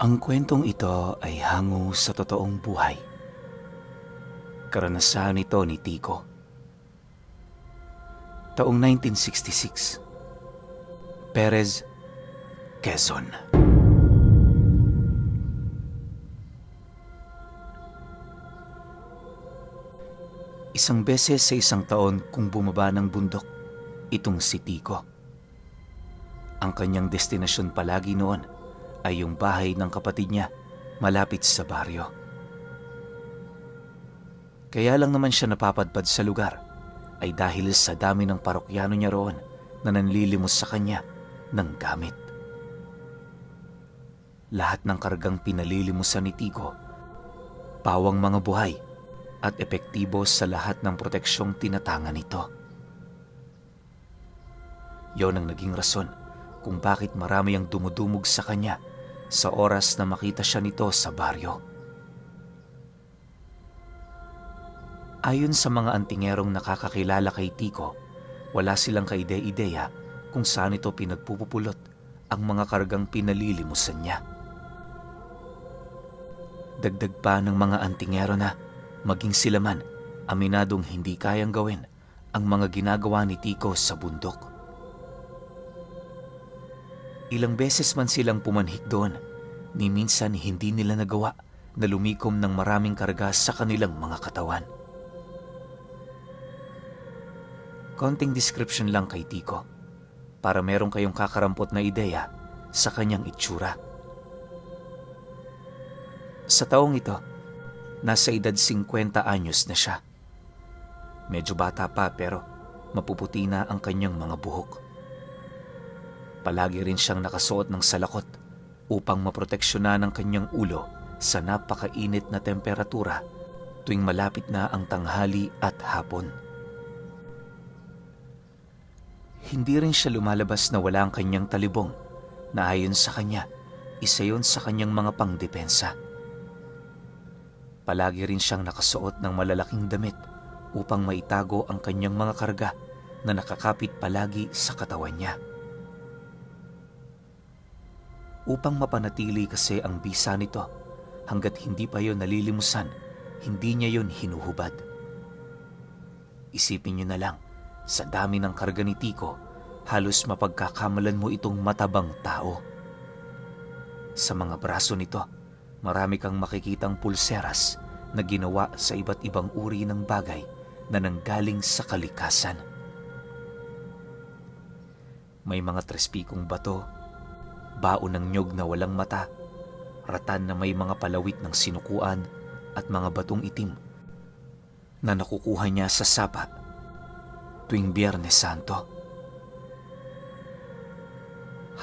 Ang kwentong ito ay hango sa totoong buhay. Karanasan ito ni Tico. Taong 1966. Perez, Quezon. Isang beses sa isang taon kung bumaba ng bundok, itong si Tico. Ang kanyang destinasyon palagi noon ay yung bahay ng kapatid niya malapit sa baryo. Kaya lang naman siya napapadpad sa lugar ay dahil sa dami ng parokyano niya roon na nanlilimos sa kanya ng gamit. Lahat ng kargang pinalilimusan ni Tico, pawang mga buhay at epektibo sa lahat ng proteksyong tinatangan nito. Yon ang naging rason kung bakit marami ang dumudumog sa kanya sa oras na makita siya nito sa baryo. Ayon sa mga antingerong nakakakilala kay Tico, wala silang kaide-ideya kung saan ito pinagpupupulot ang mga kargang pinalilimusan niya. Dagdag pa ng mga antingero na maging sila man aminadong hindi kayang gawin ang mga ginagawa ni Tico sa bundok. Ilang beses man silang pumanhik doon, ni minsan hindi nila nagawa na lumikom ng maraming karga sa kanilang mga katawan. Konting description lang kay Tico para meron kayong kakarampot na ideya sa kanyang itsura. Sa taong ito, nasa edad 50 anyos na siya. Medyo bata pa pero mapuputi na ang kanyang mga buhok. Palagi rin siyang nakasuot ng salakot upang maproteksyonan ang kanyang ulo sa napakainit na temperatura tuwing malapit na ang tanghali at hapon. Hindi rin siya lumalabas na wala ang kanyang talibong na ayon sa kanya, isa yon sa kanyang mga pangdepensa. Palagi rin siyang nakasuot ng malalaking damit upang maitago ang kanyang mga karga na nakakapit palagi sa katawan niya. Upang mapanatili kasi ang bisa nito hanggat hindi pa yon nalilimusan, hindi niya yon hinuhubad. Isipin niyo na lang, sa dami ng karga ni Tico, halos mapagkakamalan mo itong matabang tao. Sa mga braso nito, marami kang makikitang pulseras na ginawa sa iba't ibang uri ng bagay na nanggaling sa kalikasan. May mga trespikong bato, baon ng nyog na walang mata, ratan na may mga palawit ng sinukuan at mga batong itim na nakukuha niya sa sapa tuwing Biyernes Santo.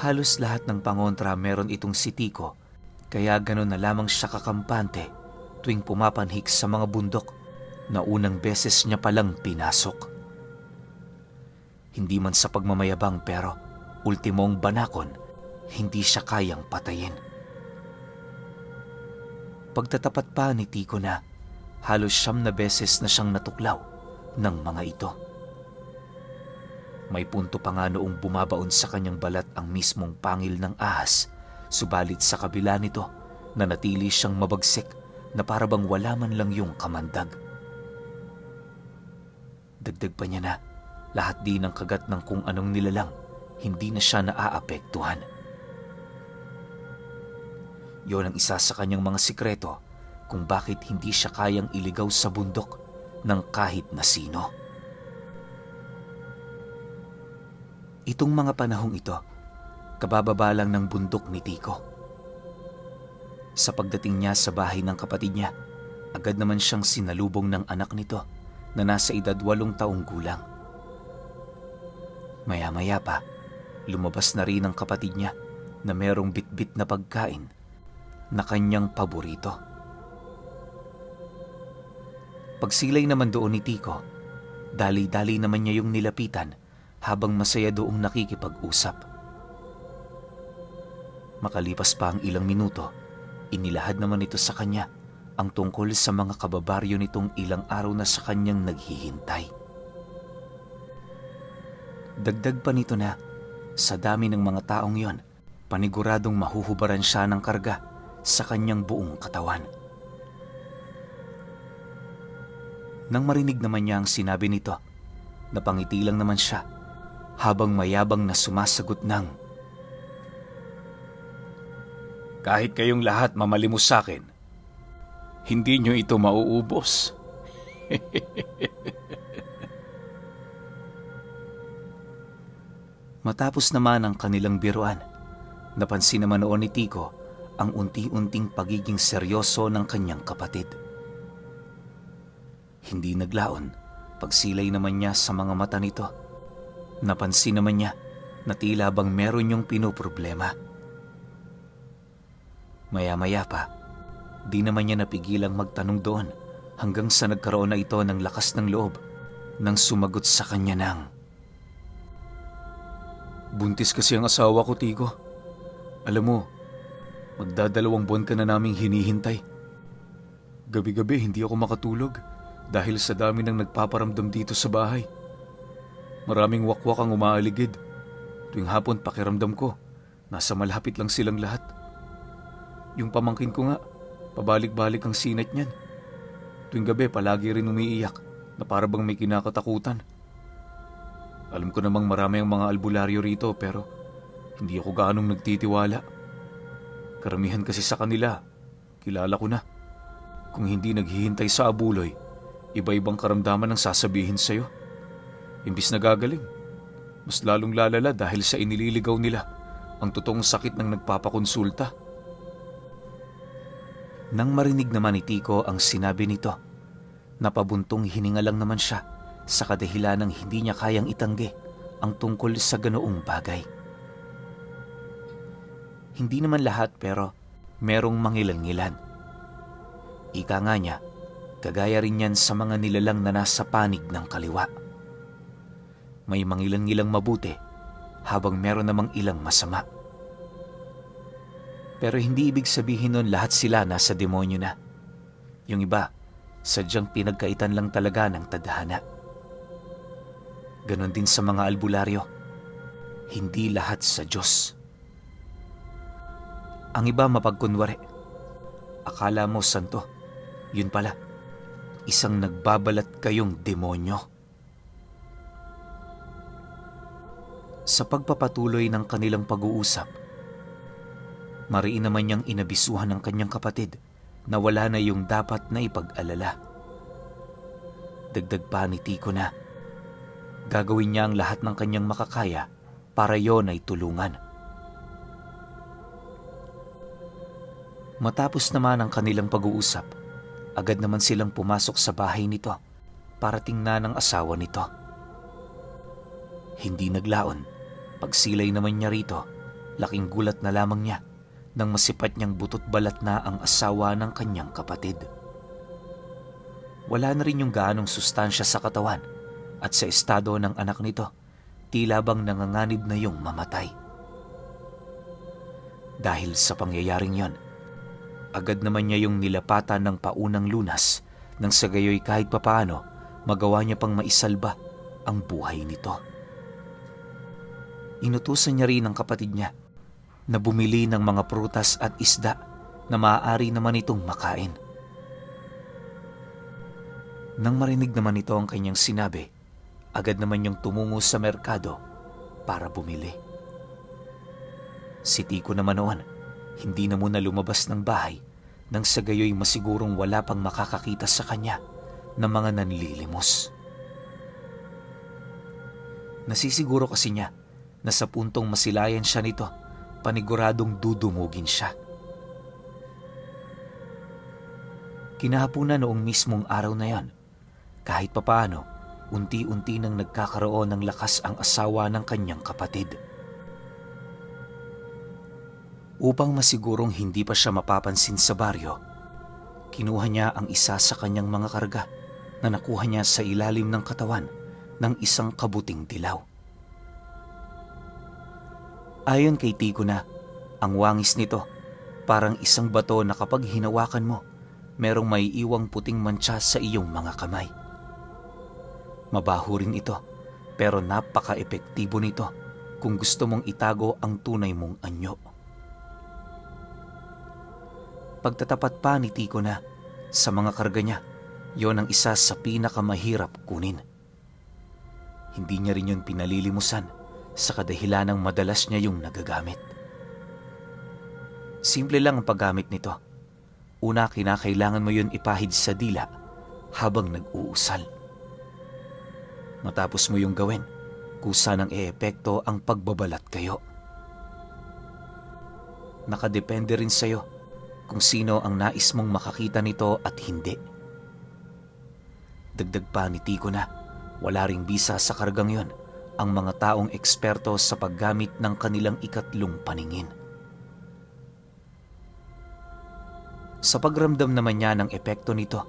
Halos lahat ng pangontra meron itong si Tico, kaya gano'n na lamang siya kakampante tuwing pumapanhik sa mga bundok na unang beses niya palang pinasok. Hindi man sa pagmamayabang pero ultimong banakon, hindi siya kayang patayin. Pagtatapat pa ni Tico na halos 9 na beses na siyang natuklaw ng mga ito. May punto pa nga noong bumabaon sa kanyang balat ang mismong pangil ng ahas, subalit sa kabila nito, nanatili siyang mabagsik na parabang wala man lang yung kamandag. Dagdag pa niya na lahat din ng kagat ng kung anong nilalang, hindi na siya naaapektuhan. Yon ang isa sa kanyang mga sikreto kung bakit hindi siya kayang iligaw sa bundok ng kahit na sino. Itong mga panahong ito, kabababa lang ng bundok ni Tico. Sa pagdating niya sa bahay ng kapatid niya, agad naman siyang sinalubong ng anak nito na nasa edad 8 taong gulang. Maya-maya pa, lumabas na rin ang kapatid niya na merong bitbit na pagkain na kanyang paborito. Pagsilay naman doon ni Tico, dali-dali naman niya yung nilapitan habang masaya doong nakikipag-usap. Makalipas pa ang ilang minuto, inilahad naman ito sa kanya ang tungkol sa mga kababaryo nitong ilang araw na sa kanyang naghihintay. Dagdag pa nito na sa dami ng mga taong yon, paniguradong mahuhubaran siya ng karga sa kanyang buong katawan. Nang marinig naman niya ang sinabi nito, napangiti lang naman siya habang mayabang na sumasagot ng, "Kahit kayong lahat mamalimos sa akin, hindi nyo ito mauubos." Matapos naman ang kanilang biruan, napansin naman noon ni Tico ang unti-unting pagiging seryoso ng kanyang kapatid. Hindi naglaon, pagsilay naman niya sa mga mata nito. Napansin naman niya na tila bang meron yung pinoproblema. Maya-maya pa, di naman niya napigilang magtanong doon hanggang sa nagkaroon na ito ng lakas ng loob nang sumagot sa kanya ng, "Buntis kasi ang asawa ko, Tico. Alam mo, magdadalawang buwan ka na naming hinihintay. Gabi-gabi hindi ako makatulog dahil sa dami ng nagpaparamdam dito sa bahay. Maraming wakwak ang umaaligid. Tuwing hapon pakiramdam ko, nasa malapit lang silang lahat. Yung pamangkin ko nga, pabalik-balik ang sinat niyan. Tuwing gabi palagi rin umiiyak na para bang may kinakatakutan. Alam ko namang marami ang mga albularyo rito pero hindi ako gaanong nagtitiwala. Karamihan kasi sa kanila, kilala ko na. Kung hindi naghihintay sa abuloy, iba-ibang karamdaman ang sasabihin sa'yo. Imbis na gagaling, mas lalong lalala dahil sa inililigaw nila ang totoong sakit ng nagpapakonsulta." Nang marinig naman ni Tico ang sinabi nito, napabuntong hininga lang naman siya sa kadahilan ng hindi niya kayang itanggi ang tungkol sa ganoong bagay. Hindi naman lahat pero merong mangilan-ngilan. Ika nga niya, kagaya rin yan sa mga nilalang na nasa panig ng kaliwa. May mangilan-ngilang mabuti habang meron namang ilang masama. Pero hindi ibig sabihin nun lahat sila nasa demonyo na. Yung iba, sadyang pinagkaitan lang talaga ng tadhana. Ganon din sa mga albularyo, hindi lahat sa Diyos. Ang iba mapagkunwari. Akala mo santo, yun pala, isang nagbabalat kayong demonyo. Sa pagpapatuloy ng kanilang pag-uusap, mariin naman niyang inabisuhan ng kanyang kapatid na wala na yung dapat na ipag-alala. Dagdag pa ni Tico na gagawin niya ang lahat ng kanyang makakaya para yon ay tulungan. Matapos naman ang kanilang pag-uusap, agad naman silang pumasok sa bahay nito para tingnan ang asawa nito. Hindi naglaon, pagsilay naman niya rito, laking gulat na lamang niya nang masipat niyang butot balat na ang asawa ng kanyang kapatid. Wala na rin yung gaanong sustansya sa katawan at sa estado ng anak nito, tila bang nanganganib na yung mamatay. Dahil sa pangyayaring yon, agad naman niya yung nilapatan ng paunang lunas nang sa gayoy kahit papaano magawa niya pang maisalba ang buhay nito. Inutusan niya rin ang kapatid niya na bumili ng mga prutas at isda na maaari naman itong makain. Nang marinig naman ito ang kanyang sinabi, agad naman niyang tumungo sa merkado para bumili. Si Tico naman noon, hindi na muna lumabas ng bahay nang sa gayoy masigurong wala pang makakakita sa kanya ng mga nanlilimos. Nasisiguro kasi niya na sa puntong masilayan siya nito, paniguradong dudumugin siya. Kinahapunan noong mismong araw na yon, kahit papaano, unti-unti nang nagkakaroon ng lakas ang asawa ng kanyang kapatid. Upang masigurong hindi pa siya mapapansin sa baryo, kinuha niya ang isa sa kanyang mga karga na nakuha niya sa ilalim ng katawan ng isang kabuting dilaw. Ayon kay Tico na, ang wangis nito parang isang bato na kapag hinawakan mo, merong may iwang puting mantsa sa iyong mga kamay. Mabaho rin ito, pero napaka-epektibo nito kung gusto mong itago ang tunay mong anyo. Pagtatapat pa ni Tico na sa mga karga niya, yon ang isa sa pinakamahirap kunin. Hindi niya rin yun pinalilimusan sa kadahilanang madalas niya yung nagagamit. Simple lang ang paggamit nito. Una, kinakailangan mo yun ipahid sa dila habang nag-uusal. Matapos mo yung gawin, kusa ng eepekto ang pagbabalat kayo. Nakadepende rin sa'yo kung sino ang nais mong makakita nito at hindi. Dagdag pa ni Tico na wala ring bisa sa kargang yon ang mga taong eksperto sa paggamit ng kanilang ikatlong paningin. Sa pagramdam naman niya ng epekto nito,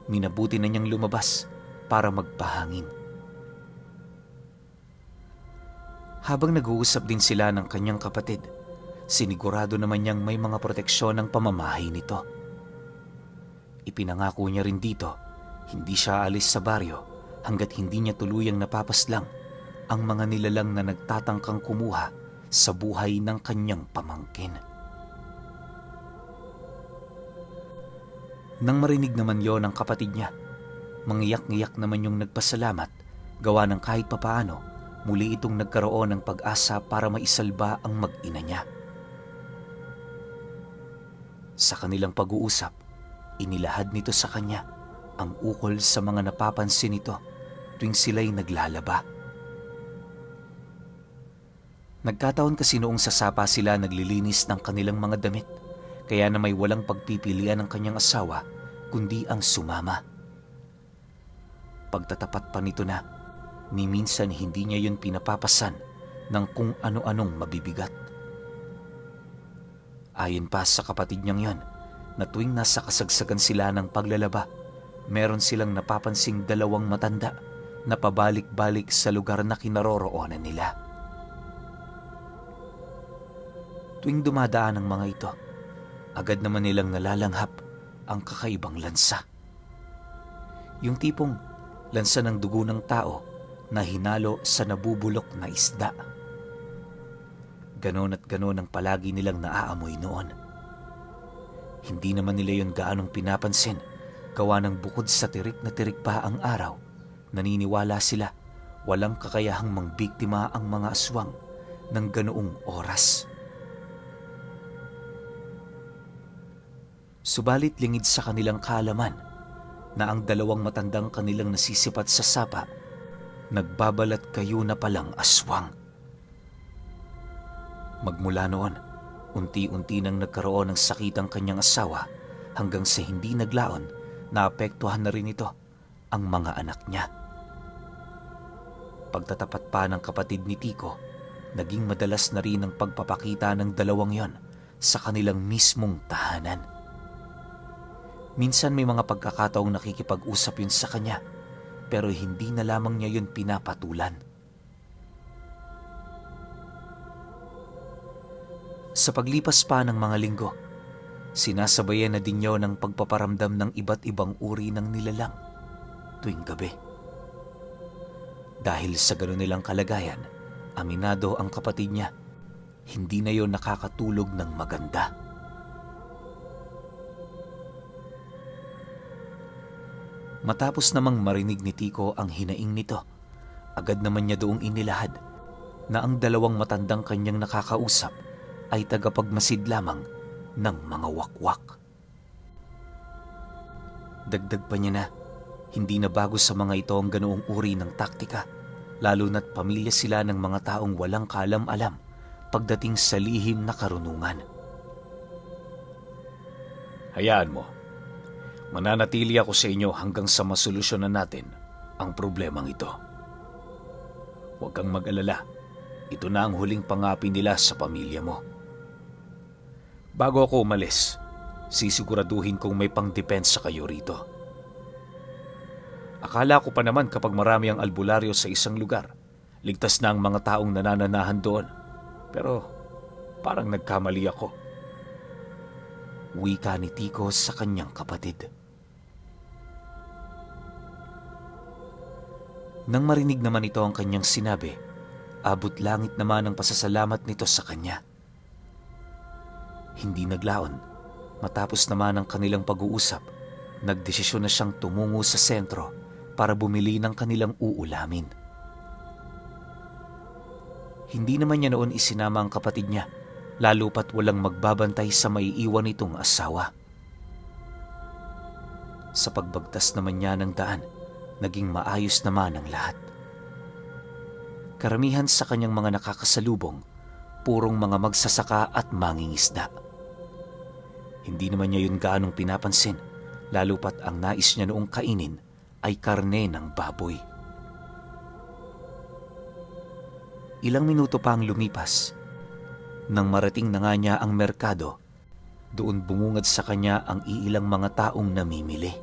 minabuti na niyang lumabas para magpahangin. Habang nag-uusap din sila ng kanyang kapatid, sinigurado naman niyang may mga proteksyon ng pamamahay nito. Ipinangako niya rin dito, hindi siya alis sa baryo hanggat hindi niya tuluyang napapaslang ang mga nilalang na nagtatangkang kumuha sa buhay ng kanyang pamangkin. Nang marinig naman yon ng kapatid niya, mangiyak-ngiyak naman yung nagpasalamat, gawa ng kahit papaano muli itong nagkaroon ng pag-asa para maisalba ang mag-ina niya. Sa kanilang pag-uusap, inilahad nito sa kanya ang ukol sa mga napapansin nito tuwing sila'y naglalaba. Nagkataon kasi noong sasapa sila naglilinis ng kanilang mga damit, kaya na may walang pagpipilian ng kanyang asawa kundi ang sumama. Pagtatapat pa nito na, ni minsan hindi niya yun pinapapasan ng kung ano-anong mabibigat. Ayon pa sa kapatid niyang yon, na tuwing nasa kasagsagan sila ng paglalaba, meron silang napapansing dalawang matanda na pabalik-balik sa lugar na kinaroroonan nila. Tuwing dumadaan ang mga ito, agad naman nilang nalalanghap ang kakaibang lansa. Yung tipong lansa ng dugo ng tao na hinalo sa nabubulok na isda. Ganon at ganon ang palagi nilang naaamoy noon. Hindi naman nila yun gaanong pinapansin, gawa ng bukod sa tirik na tirik pa ang araw, naniniwala sila walang kakayahang mangbiktima ang mga aswang ng ganoong oras. Subalit lingid sa kanilang kaalaman na ang dalawang matandang kanilang nasisipat sa sapa, nagbabalat kayo na palang aswang. Magmula noon, unti-unti nang nagkaroon ng sakit ang kanyang asawa hanggang sa hindi naglaon na apektuhan na rin ito ang mga anak niya. Pagtatapat pa ng kapatid ni Tico, naging madalas na rin ang pagpapakita ng dalawang yon sa kanilang mismong tahanan. Minsan may mga pagkakataong nakikipag-usap yun sa kanya, pero hindi na lamang niya yun pinapatulan. Sa paglipas pa ng mga linggo, sinasabayan na din yun ng pagpaparamdam ng iba't ibang uri ng nilalang tuwing gabi. Dahil sa gano'n nilang kalagayan, aminado ang kapatid niya, hindi na yun nakakatulog ng maganda. Matapos namang marinig ni Tico ang hinaing nito, agad naman niya doong inilahad na ang dalawang matandang kanyang nakakausap ay tagapagmasid lamang ng mga wakwak. Dagdag pa niya na, hindi na bago sa mga ito ang ganoong uri ng taktika, lalo na't pamilya sila ng mga taong walang kaalam-alam pagdating sa lihim na karunungan. Hayaan mo. Mananatili ako sa inyo hanggang sa masolusyonan natin ang problemang ito. Huwag kang mag-alala. Ito na ang huling pangapi nila sa pamilya mo. Bago ako umalis, sisiguraduhin kong may pangdepensa kayo rito. Akala ko pa naman kapag marami ang albularyo sa isang lugar, ligtas na ang mga taong nanananahan doon. Pero parang nagkamali ako. Wika ni Tico sa kanyang kapatid. Nang marinig naman ito ang kanyang sinabi, abot langit naman ang pasasalamat nito sa kanya. Hindi naglaon, Matapos naman ang kanilang pag-uusap, nagdesisyon na siyang tumungo sa sentro para bumili ng kanilang uulamin. Hindi naman niya noon isinama ang kapatid niya, lalo pat walang magbabantay sa maiiwan nitong asawa. Sa pagbagtas naman niya ng daan, naging maayos naman ang lahat. Karamihan sa kanyang mga nakakasalubong, purong mga magsasaka at mangingisda. Hindi naman niya yun gaanong pinapansin, lalo pat ang nais niya noong kainin ay karne ng baboy. Ilang minuto pa ang lumipas. Nang marating na nga niya ang merkado, doon bumungad sa kanya ang iilang mga taong namimili.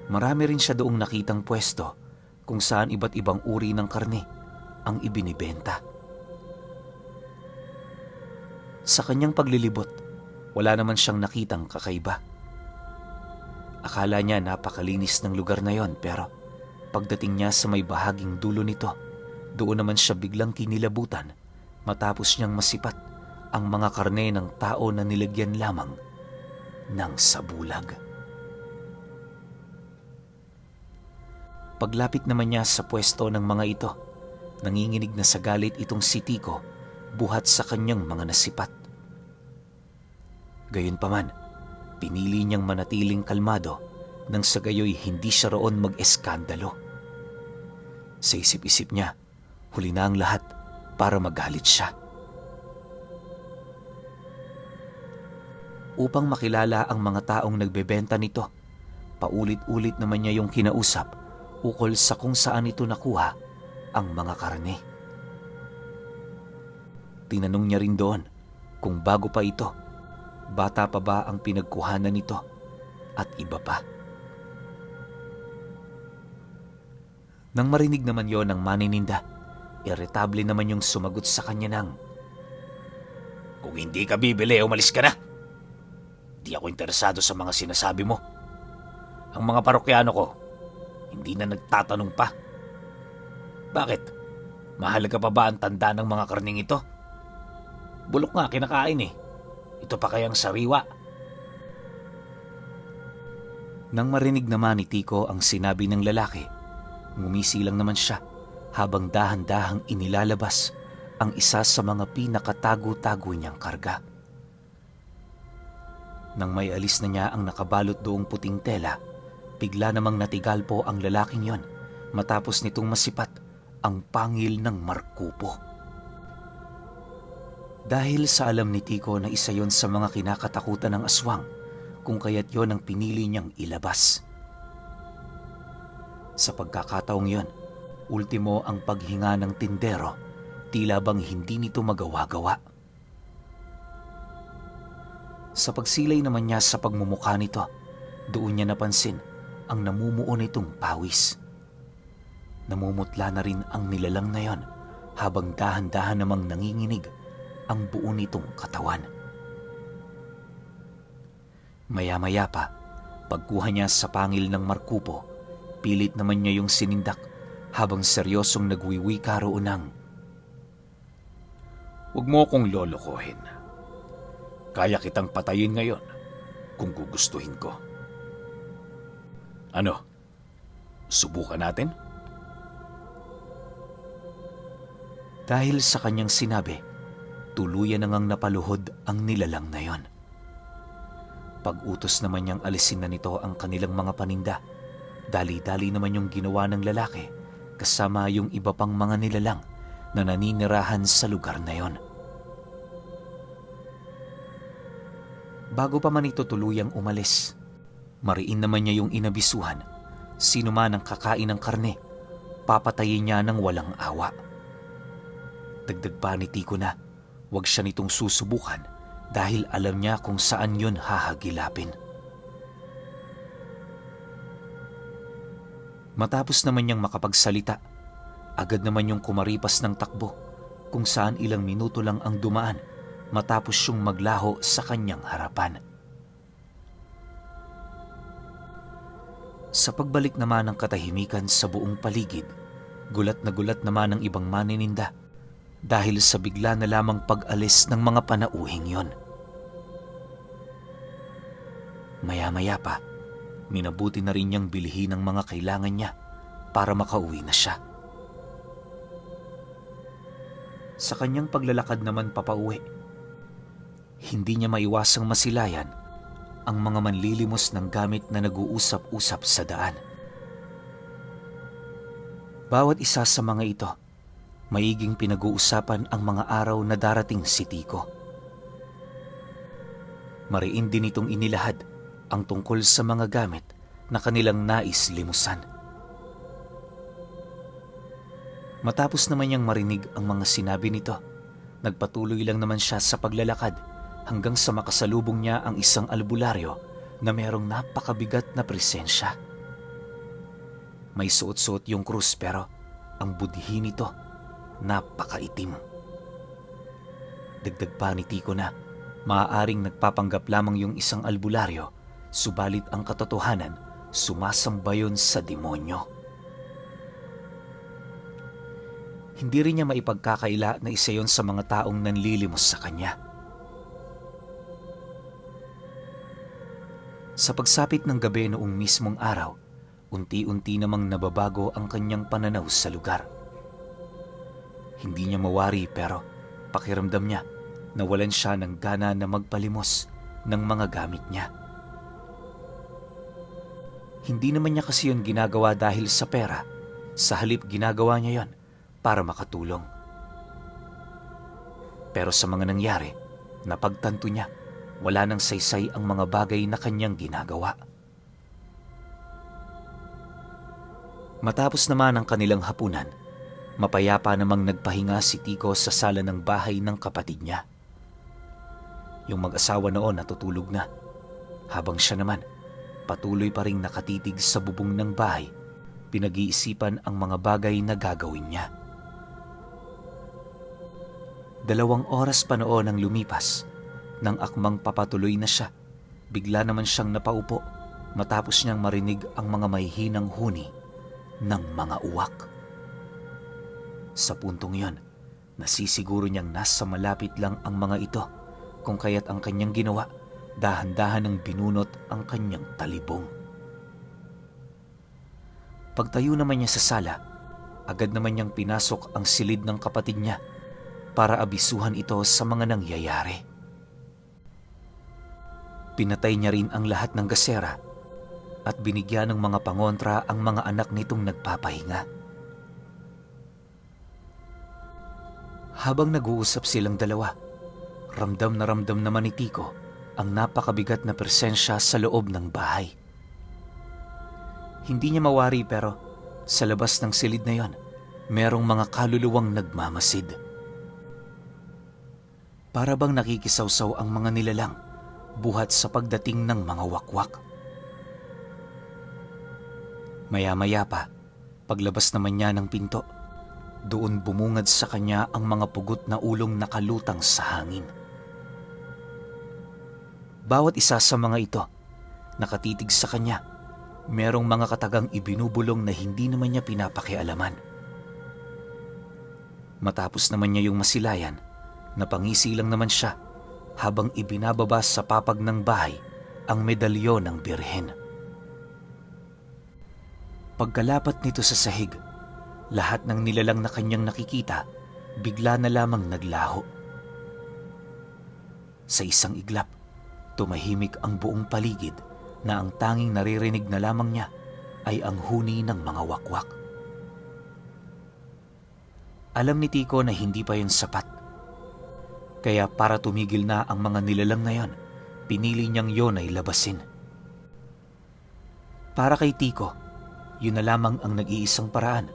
Marami rin siya doong nakitang pwesto kung saan iba't ibang uri ng karne ang ibinibenta. Sa kanyang paglilibot, wala naman siyang nakitang kakaiba. Akala niya napakalinis ng lugar na yon, pero pagdating niya sa may bahaging dulo nito, doon naman siya biglang kinilabutan matapos niyang masipat ang mga karne ng tao na nilagyan lamang ng sabulag. Paglapit naman niya sa pwesto ng mga ito, nanginginig na sa galit itong si Tico buhat sa kanyang mga nasipat. Gayunpaman, pinili niyang manatiling kalmado nang sa gayoy hindi siya roon mag-eskandalo. Sa isip-isip niya, huli na ang lahat para magalit siya. Upang makilala ang mga taong nagbebenta nito, paulit-ulit naman niya yung kinausap ukol sa kung saan ito nakuha ang mga karne. Tinanong niya rin doon kung bago pa ito, bata pa ba ang pinagkuhanan nito at iba pa. Nang marinig naman yon ng manininda, iritable naman yung sumagot sa kanya ng, "Kung hindi ka bibili, umalis ka na. Di ako interesado sa mga sinasabi mo. Ang mga parokyano ko, hindi na nagtatanong pa. Bakit? Mahalaga pa ba ang tanda ng mga karning ito? Bulok nga kinakain eh. Ito pa kayang sariwa?" Nang marinig naman ni Tico ang sinabi ng lalaki, ngumisi lang naman siya habang dahan-dahang inilalabas ang isa sa mga pinakatago-tago niyang karga. Nang may alis na niya ang nakabalot doong puting tela, bigla namang natigal po ang lalaking yon matapos nitong masipat ang pangil ng markupo. Dahil sa alam ni Tico na isa yon sa mga kinakatakutan ng aswang, kung kaya't yon ang pinili niyang ilabas. Sa pagkakataong yon, ultimo ang paghinga ng tindero, tila bang hindi nito magawa-gawa. Sa pagsilay naman niya sa pagmumukha nito, doon niya napansin ang namumuo nitong pawis. Namumutla na rin ang nilalang na yon habang dahan-dahan namang nanginginig ang buo nitong katawan. Maya-maya pa, pagkuha niya sa pangil ng markupo, pilit naman niya yung sinindak habang seryosong nagwiwika roon ng, "Huwag mo akong lolokohin. Kaya kitang patayin ngayon kung gugustuhin ko. Ano? Subukan natin?" Dahil sa kanyang sinabi, tuluyan na ngang napaluhod ang nilalang na yon. Pag-utos naman niyang alisin na nito ang kanilang mga paninda, dali-dali naman yung ginawa ng lalaki kasama yung iba pang mga nilalang na naninirahan sa lugar na yon. Bago pa man ito tuluyang umalis, mariin naman niya yung inabisuhan, sino man ang kakain ng karne, papatayin niya ng walang awa. Dagdag pa ni Tico na huwag siya nitong susubukan dahil alam niya kung saan yun hahagilapin. Matapos naman niyang makapagsalita, agad naman yung kumaripas ng takbo kung saan ilang minuto lang ang dumaan matapos yung maglaho sa kanyang harapan. Sa pagbalik naman ng katahimikan sa buong paligid, gulat naman ang ibang manininda dahil sa bigla na lamang pag-alis ng mga panauhing yon. Maya-maya pa, minabuti na rin niyang bilhin ang mga kailangan niya para makauwi na siya. Sa kanyang paglalakad naman papauwi, hindi niya maiwasang masilayan ang mga manlilimos ng gamit na nag-uusap-usap sa daan. Bawat isa sa mga ito, maiging pinag-uusapan ang mga araw na darating si Tiko. Mariin din itong inilahad ang tungkol sa mga gamit na kanilang nais limusan. Matapos naman niyang marinig ang mga sinabi nito, nagpatuloy lang naman siya sa paglalakad hanggang sa makasalubong niya ang isang albularyo na merong napakabigat na presensya. May suot-suot yung krus pero ang budhi nito napakaitim. Dagdag pa ni Tiko na maaaring nagpapanggap lamang yung isang albularyo, subalit ang katotohanan sumasambayon sa demonyo. Hindi rin niya maipagkakaila na isa yon sa mga taong nanlilimos sa kanya. Sa pagsapit ng gabi noong mismong araw, unti-unti namang nababago ang kanyang pananaw sa lugar. Hindi niya mawari pero pakiramdam niya nawalan siya ng gana na magpalimos ng mga gamit niya. Hindi naman niya kasi yun ginagawa dahil sa pera. Sa halip ginagawa niya yon para makatulong. Pero sa mga nangyari, napagtanto niya wala nang saysay ang mga bagay na kanyang ginagawa. Matapos naman ang kanilang hapunan, mapayapa namang nagpahinga si Tiko sa sala ng bahay ng kapatid niya. Yung mag-asawa noon natutulog na, habang siya naman patuloy pa ring nakatitig sa bubong ng bahay, pinag-iisipan ang mga bagay na gagawin niya. 2 oras pa noon ang lumipas. Nang akmang papatuloy na siya, bigla naman siyang napaupo matapos niyang marinig ang mga mahihinang huni ng mga uwak. Sa puntong yon, nasisiguro niyang nasa malapit lang ang mga ito, kung kaya't ang kanyang ginawa, dahan-dahan ng binunot ang kanyang talibong. Pagtayo naman niya sa sala, agad naman niyang pinasok ang silid ng kapatid niya para abisuhan ito sa mga nangyayari. Pinatay niya rin ang lahat ng gasera at binigyan ng mga pangontra ang mga anak nitong nagpapahinga. Habang nag-uusap silang dalawa, ramdam na ramdam naman ni Tiko ang napakabigat na presensya sa loob ng bahay. Hindi niya mawari pero sa labas ng silid na yon, merong mga kaluluwang nagmamasid. Para bang nakikisawsaw ang mga nilalang buhat sa pagdating ng mga wakwak. Maya-maya pa, paglabas naman niya ng pinto, doon bumungad sa kanya ang mga pugot na ulong nakalutang sa hangin. Bawat isa sa mga ito, nakatitig sa kanya, merong mga katagang ibinubulong na hindi naman niya pinapakialaman. Matapos naman niya yung masilayan, napangisi lang naman siya habang ibinababa sa papag ng bahay ang medalyon ng Birhen. Pagkalapat nito sa sahig, lahat ng nilalang na kanyang nakikita bigla na lamang naglaho. Sa isang iglap, tumahimik ang buong paligid na ang tanging naririnig na lamang niya ay ang huni ng mga wakwak. Alam ni Tiko na hindi pa yun sapat. Kaya para tumigil na ang mga nilalang na yon, pinili niyang yon ay labasin. Para kay Tiko, yun na lamang ang nag-iisang paraan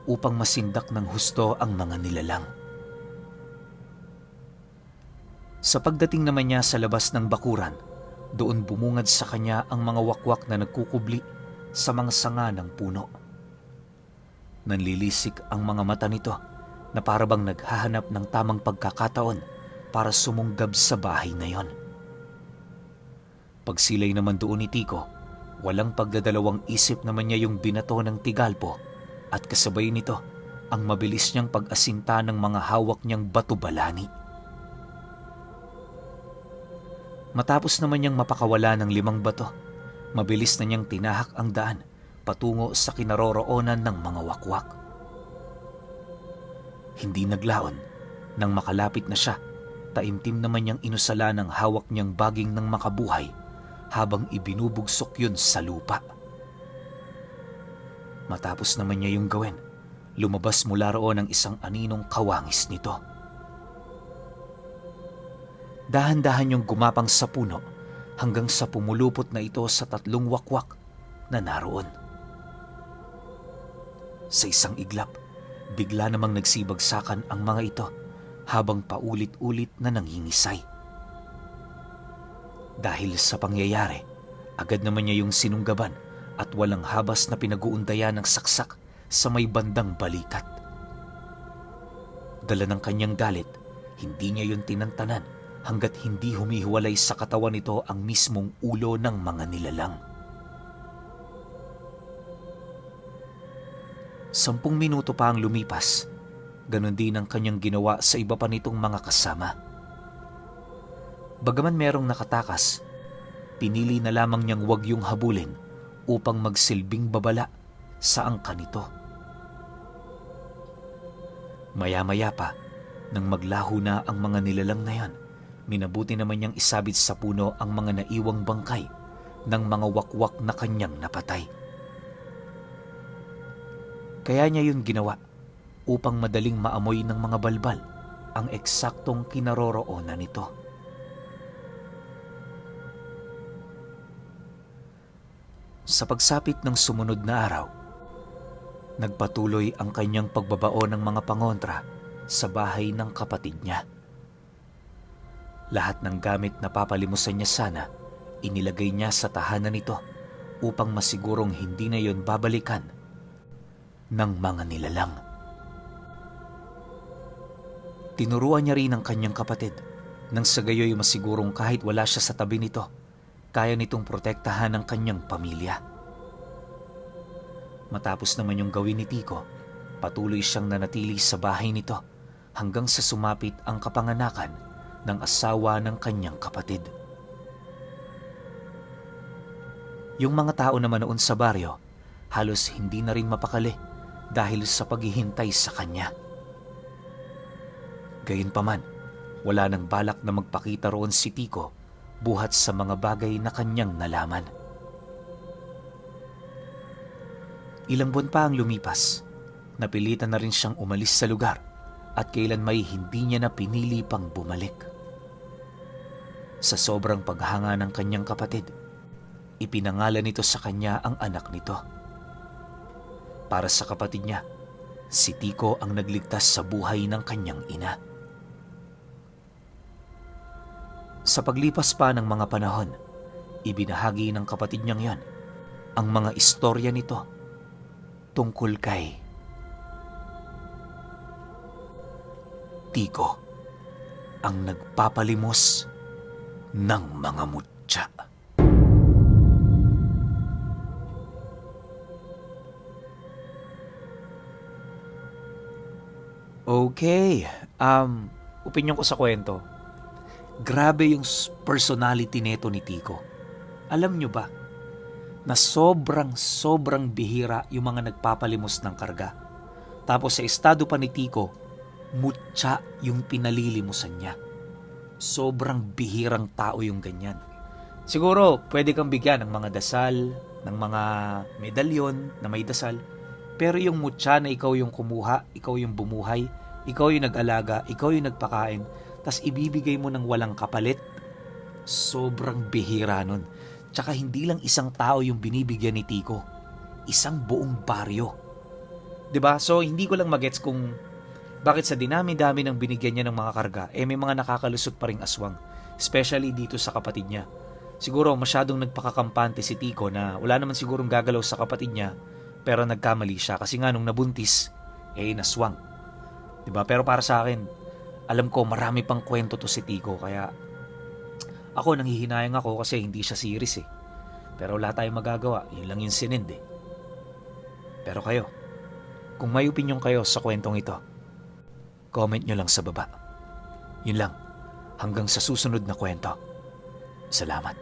upang masindak ng husto ang mga nilalang. Sa pagdating naman niya sa labas ng bakuran, doon bumungad sa kanya ang mga wakwak na nagkukubli sa mga sanga ng puno. Nanlilisik ang mga mata nito na parabang naghahanap ng tamang pagkakataon para sumunggab sa bahay na yon. Pagsilay naman doon ni Tiko, walang pagdadalawang isip naman niya yung binato ng tigalpo at kasabay nito ang mabilis niyang pag-asinta ng mga hawak niyang bato-balani. Matapos naman niyang mapakawala ng 5 bato, mabilis na niyang tinahak ang daan patungo sa kinaroroonan ng mga wakwak. Hindi naglaon nang makalapit na siya, taimtim naman niyang inusala ng hawak niyang baging ng makabuhay habang ibinubugsok yun sa lupa. Matapos naman niya yung gawin, lumabas mula roon ang isang aninong kawangis nito. Dahan-dahan yung gumapang sa puno hanggang sa pumulupot na ito sa 3 wakwak na naroon. Sa isang iglap, bigla namang nagsibagsakan ang mga ito habang paulit-ulit na nangingisay. Dahil sa pangyayari, agad naman niya yung sinunggaban at walang habas na pinag-uundayan ng saksak sa may bandang balikat. Dala ng kanyang galit, hindi niya yun tinantanan hanggat hindi humihiwalay sa katawan nito ang mismong ulo ng mga nilalang. 10 minuto pa ang lumipas, ganon din ang kanyang ginawa sa iba pa nitong mga kasama. Bagaman merong nakatakas, pinili na lamang niyang wag yung habulin upang magsilbing babala sa angka nito. Maya-maya pa, nang maglaho na ang mga nilalang na yan, minabuti naman niyang isabit sa puno ang mga naiwang bangkay ng mga wakwak na kanyang napatay. Kaya niya yun ginawa upang madaling maamoy ng mga balbal ang eksaktong kinaroroonan nito. Sa pagsapit ng sumunod na araw, nagpatuloy ang kanyang pagbabao ng mga pangontra sa bahay ng kapatid niya. Lahat ng gamit na papalimusan niya sana, inilagay niya sa tahanan nito upang masigurong hindi na yon babalikan ng mga nilalang. Tinuruan niya rin ang kanyang kapatid nang sa gayoy masigurong kahit wala siya sa tabi nito, kaya nitong protektahan ang kanyang pamilya. Matapos naman yung gawin ni Tico, patuloy siyang nanatili sa bahay nito hanggang sa sumapit ang kapanganakan ng asawa ng kanyang kapatid. Yung mga tao naman noon sa baryo, halos hindi na rin mapakali dahil sa paghihintay sa kanya. Gayunpaman, wala nang balak na magpakita roon si Tico buhat sa mga bagay na kanyang nalaman. Ilang buwan pa ang lumipas, napilitan na rin siyang umalis sa lugar at kailan may hindi niya na pinili pang bumalik. Sa sobrang paghanga ng kanyang kapatid, ipinangalan nito sa kanya ang anak nito. Para sa kapatid niya, si Tico ang nagligtas sa buhay ng kanyang ina. Sa paglipas pa ng mga panahon, ibinahagi ng kapatid niyang yan ang mga istorya nito tungkol kay Tico, ang nagpapalimos ng mga mutya. Okay, opinion ko sa kwento. Grabe yung personality neto ni Tico. Alam nyo ba na sobrang bihira yung mga nagpapalimos ng karga. Tapos sa estado pa ni Tico, mutya yung pinalilimusan niya. Sobrang bihirang tao yung ganyan. Siguro pwede kang bigyan ng mga dasal, ng mga medalyon na may dasal. Pero yung mutya na ikaw yung kumuha, ikaw yung bumuhay, ikaw yung nag-alaga, ikaw yung nagpakain, tas ibibigay mo ng walang kapalit, sobrang bihira nun. Tsaka hindi lang isang tao yung binibigyan ni Tico, isang buong baryo. 'Di ba? So hindi ko lang magets kung bakit sa dinami-dami ng binigyan niya ng mga karga, may mga nakakalusot pa ring aswang, especially dito sa kapatid niya. Siguro masyadong nagpakakampante si Tico na wala naman sigurong gagalaw sa kapatid niya, pero nagkamali siya kasi nga nung nabuntis, naswang. 'Di ba? Pero para sa akin, alam ko marami pang kwento to si Tico, kaya ako nanghihinayang ako kasi hindi siya series eh. Pero wala tayong magagawa, yun lang yung sinend eh. Pero kayo, kung may opinion kayo sa kwentong ito, comment nyo lang sa baba. Yun lang, hanggang sa susunod na kwento. Salamat.